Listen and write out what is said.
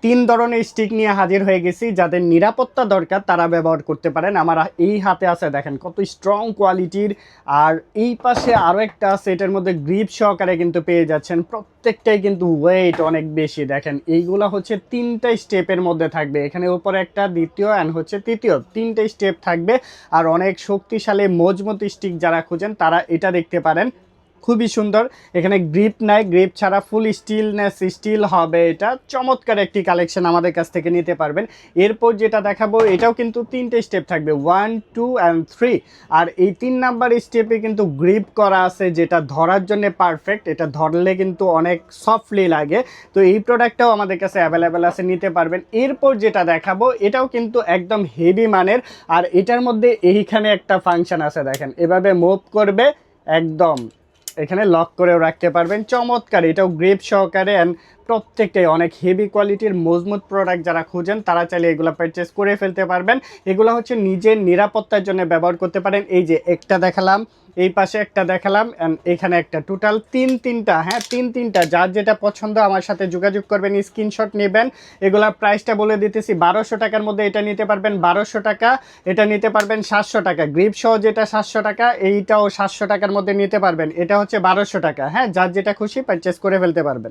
তিন ধরনের স্টিক নিয়ে হাজির হয়ে গেছি, যাদের নিরাপত্তা দরকার তারা ব্যবহার করতে পারেন। আমার এই হাতে আছে, দেখেন কত স্ট্রং কোয়ালিটির। আর এই পাশে আরও একটা আছে, এটার মধ্যে গ্রিপ সহকারে কিন্তু পেয়ে যাচ্ছেন। প্রত্যেকটাই কিন্তু ওয়েট অনেক বেশি। দেখেন এইগুলা হচ্ছে তিনটা স্টেপের মধ্যে থাকবে, এখানে উপরে একটা, দ্বিতীয় অ্যান্ড হচ্ছে তৃতীয়, তিনটে স্টেপ থাকবে। আর অনেক শক্তিশালী মজবুত স্টিক যারা খুঁজেন তারা এটা দেখতে পারেন, খুবই সুন্দর। এখানে গ্রিপ নাই, গ্রিপ ছাড়া ফুল স্টিলনেস স্টিল হবে। এটা চমৎকার একটি কালেকশন, আমাদের কাছ থেকে নিতে পারবেন। এরপর যেটা দেখাবো এটাও কিন্তু তিনটে স্টেপ থাকবে, 1, 2 অ্যান্ড 3। আর এই 3 নাম্বার স্টেপে কিন্তু গ্রিপ করা আছে, যেটা ধরার জন্য পারফেক্ট। এটা ধরলে কিন্তু অনেক সফটলি লাগে। তো এই প্রোডাক্টটাও আমাদের কাছে অ্যাভেলেবেল আছে, নিতে পারবেন। এরপর যেটা দেখাবো এটাও কিন্তু একদম হেভি মানের। আর এটার মধ্যে এইখানে একটা ফাংশন আছে, দেখেন এভাবে মুভ করবে, একদম এখানে লক করেও রাখতে পারবেন। চমৎকার, এটাও গ্রিপ সহকারে। অ্যান্ড প্রত্যেকটাই অনেক হেভি কোয়ালিটির মজবুত প্রোডাক্ট, যারা খুঁজেন তারা চাইলে এগুলো পারচেস করে ফেলতে পারবেন। এগুলো হচ্ছে নিজের নিরাপত্তার জন্য ব্যবহার করতে পারেন। এই যে একটা দেখালাম, এই পাশে একটা দেখালাম, অ্যান্ড এখানে একটা, টোটাল তিনটা। হ্যাঁ, তিনটা। যার যেটা পছন্দ আমার সাথে যোগাযোগ করবেন, স্ক্রিনশট নেবেন। এগুলার প্রাইসটা বলে দিতেছি, 1200 টাকার মধ্যে এটা নিতে পারবেন 1200 টাকা। এটা নিতে পারবেন 700 টাকা। গ্রিপ সহ যেটা 700 টাকা, এইটাও 700 টাকার মধ্যে নিতে পারবেন। এটা হচ্ছে 1200 টাকা। হ্যাঁ, যার যেটা খুশি পারচেস করে ফেলতে পারবেন।